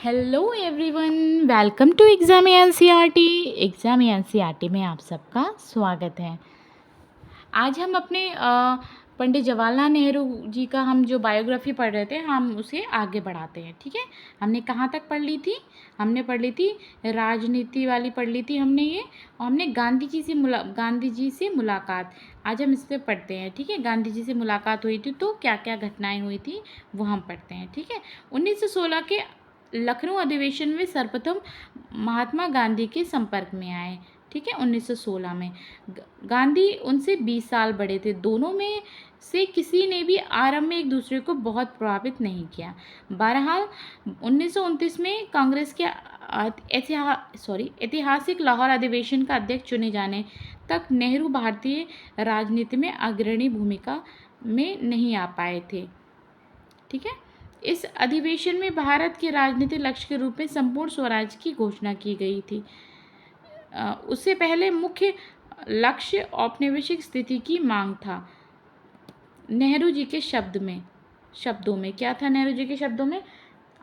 Hello everyone, welcome to exam NCERT. Exam NCERT में आप सबका स्वागत है। आज हम अपने पंडित जवाहरलाल नेहरू जी का हम जो बायोग्राफी पढ़ रहे थे, हम उसे आगे बढ़ाते हैं। ठीक है, हमने कहाँ तक पढ़ ली थी? हमने पढ़ ली थी राजनीति वाली पढ़ ली थी हमने ये, और हमने गांधी जी से मुलाकात। आज हम इस पर पढ़ते हैं। ठीक है, गांधी जी से मुलाकात हुई थी तो क्या क्या घटनाएं हुई थी वो हम पढ़ते हैं। ठीक है, 1916 के लखनऊ अधिवेशन में सर्वप्रथम महात्मा गांधी के संपर्क में आए। ठीक है, 1916 में गांधी उनसे 20 साल बड़े थे। दोनों में से किसी ने भी आरंभ में एक दूसरे को बहुत प्रभावित नहीं किया। बहरहाल 1929 में कांग्रेस के ऐतिहासिक लाहौर अधिवेशन का अध्यक्ष चुने जाने तक नेहरू भारतीय राजनीति में अग्रणी भूमिका में नहीं आ पाए थे। ठीक है, इस अधिवेशन में भारत के राजनीतिक लक्ष्य के रूप में संपूर्ण स्वराज की घोषणा की गई थी। उससे पहले मुख्य लक्ष्य औपनिवेशिक स्थिति की मांग था। नेहरू जी के शब्दों में क्या था? नेहरू जी के शब्दों में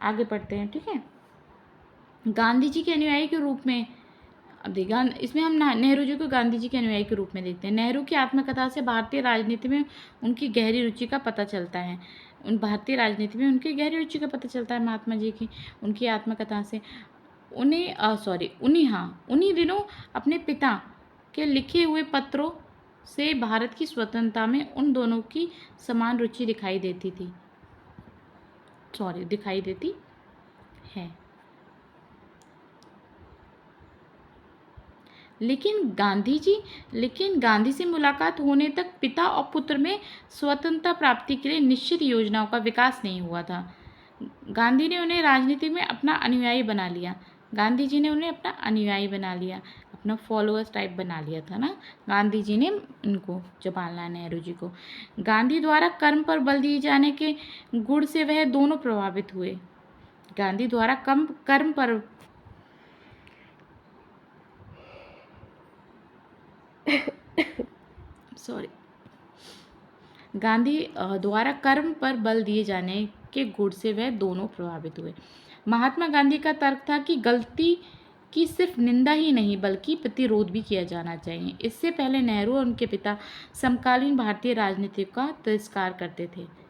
आगे पढ़ते हैं। ठीक है, गांधी जी के अनुयायी के रूप में, अब देखिए इसमें हम नेहरू जी को गांधी जी के अनुयायी के रूप में देखते हैं। नेहरू की आत्मकथा से भारतीय राजनीति में उनकी गहरी रुचि का पता चलता है। महात्मा जी की उनकी आत्मकथा से उन्हीं दिनों अपने पिता के लिखे हुए पत्रों से भारत की स्वतंत्रता में उन दोनों की समान रुचि दिखाई देती है। लेकिन गांधी से मुलाकात होने तक पिता और पुत्र में स्वतंत्रता प्राप्ति के लिए निश्चित योजनाओं का विकास नहीं हुआ था। गांधी ने उन्हें राजनीति में अपना अनुयायी बना लिया। अपना फॉलोअर्स टाइप बना लिया था ना गांधी जी ने इनको, जवाहरलाल नेहरू जी को। गांधी द्वारा कर्म पर बल दिए जाने के गुण से वह दोनों प्रभावित हुए। गांधी द्वारा कर्म पर गांधी द्वारा कर्म पर बल दिए जाने के गुण से वह दोनों प्रभावित हुए। महात्मा गांधी का तर्क था कि गलती की सिर्फ निंदा ही नहीं बल्कि प्रतिरोध भी किया जाना चाहिए। इससे पहले नेहरू और उनके पिता समकालीन भारतीय राजनीति का तिरस्कार करते थे।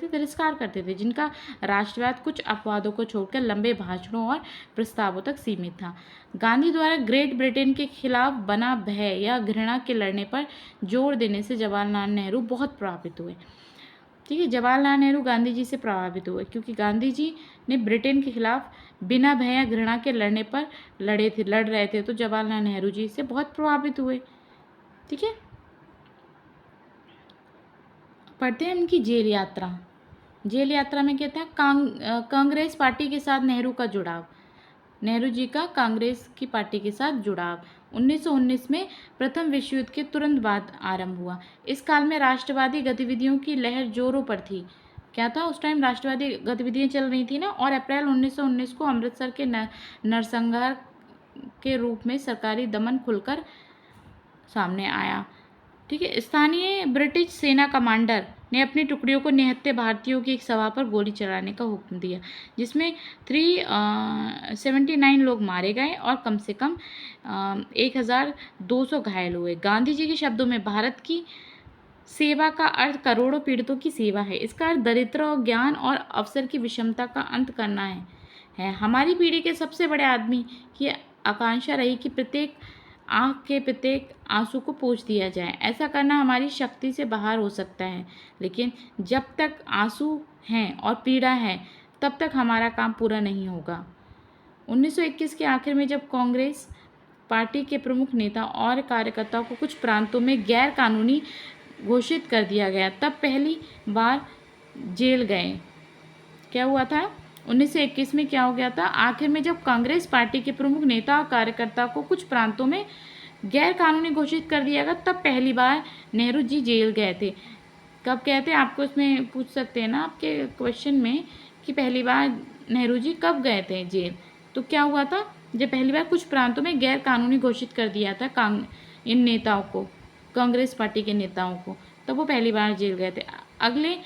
तिरस्कार करते थे, जिनका राष्ट्रवाद कुछ अपवादों को छोड़कर लंबे भाषणों और प्रस्तावों तक सीमित था। गांधी द्वारा ग्रेट ब्रिटेन के खिलाफ बना भय या घृणा के लड़ने पर जोर देने से जवाहरलाल नेहरू बहुत प्रभावित हुए। ठीक है, जवाहरलाल नेहरू गांधी जी से प्रभावित हुए क्योंकि गांधी जी ने ब्रिटेन के खिलाफ बिना भय या घृणा के लड़ने पर लड़ रहे थे, तो जवाहरलाल नेहरू जी से बहुत प्रभावित हुए। ठीक है, पढ़ते हैं उनकी जेल यात्रा में क्या था? कांग्रेस पार्टी के साथ नेहरू जी का कांग्रेस की पार्टी के साथ जुड़ाव 1919 में प्रथम विश्व युद्ध के तुरंत बाद आरंभ हुआ। इस काल में राष्ट्रवादी गतिविधियों की लहर जोरों पर थी। क्या था? उस टाइम राष्ट्रवादी गतिविधियां चल रही थी ना, और अप्रैल 1919 को अमृतसर के नरसंहार के रूप में सरकारी दमन खुलकर सामने आया। ठीक है, स्थानीय ब्रिटिश सेना कमांडर ने अपनी टुकड़ियों को निहत्थे भारतीयों की एक सभा पर गोली चलाने का हुक्म दिया, जिसमें 379 लोग मारे गए और कम से कम 1200 घायल हुए। गांधी जी के शब्दों में भारत की सेवा का अर्थ करोड़ों पीड़ितों की सेवा है। इसका अर्थ दरिद्र और ज्ञान और अवसर की विषमता का अंत करना है। हमारी पीढ़ी के सबसे बड़े आदमी की आकांक्षा रही कि प्रत्येक आँख के प्रत्येक आंसू को पोंछ दिया जाए। ऐसा करना हमारी शक्ति से बाहर हो सकता है, लेकिन जब तक आंसू हैं और पीड़ा है तब तक हमारा काम पूरा नहीं होगा। 1921 के आखिर में जब कांग्रेस पार्टी के प्रमुख नेता और कार्यकर्ताओं को कुछ प्रांतों में गैर कानूनी घोषित कर दिया गया, तब पहली बार जेल गए। क्या हुआ था? 1921 में क्या हो गया था? आखिर में जब कांग्रेस पार्टी के प्रमुख नेता और कार्यकर्ता को कुछ प्रांतों में गैर कानूनी घोषित कर दिया गया, तब पहली बार नेहरू जी जेल गए थे। कब गए थे? आपको इसमें पूछ सकते हैं ना आपके क्वेश्चन में कि पहली बार नेहरू जी कब गए थे जेल। तो क्या हुआ था? जब पहली बार कुछ प्रांतों में गैर कानूनी घोषित कर दिया था इन नेताओं को, कांग्रेस पार्टी के नेताओं को, तब वो पहली बार जेल गए थे। अगले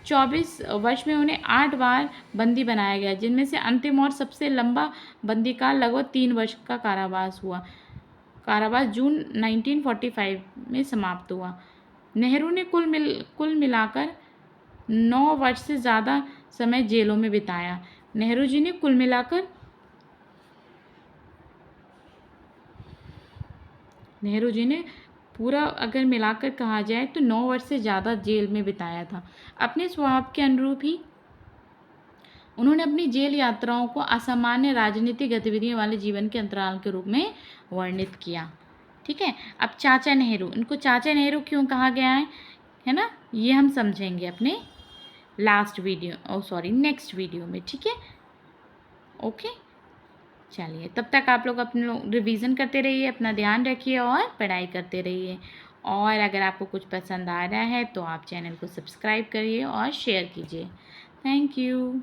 24 वर्ष में उन्हें 8 बार बंदी बनाया गया, जिनमें से अंतिम और सबसे लंबा बंदी काल लगभग 3 वर्ष का कारावास हुआ। कारावास जून 1945 में समाप्त हुआ। नेहरू ने कुल मिलाकर 9 वर्ष से ज़्यादा समय जेलों में बिताया। नेहरू जी ने कुल मिलाकर पूरा अगर मिलाकर कहा जाए तो 9 वर्ष से ज़्यादा जेल में बिताया था। अपने स्वभाव के अनुरूप ही उन्होंने अपनी जेल यात्राओं को असामान्य राजनीतिक गतिविधियों वाले जीवन के अंतराल के रूप में वर्णित किया। ठीक है, अब चाचा नेहरू, इनको चाचा नेहरू क्यों कहा गया है ना, ये हम समझेंगे अपने नेक्स्ट वीडियो में। ठीक है, ओके, चलिए तब तक आप लोग अपने रिवीजन करते रहिए, अपना ध्यान रखिए और पढ़ाई करते रहिए। और अगर आपको कुछ पसंद आ रहा है तो आप चैनल को सब्सक्राइब करिए और शेयर कीजिए। Thank you.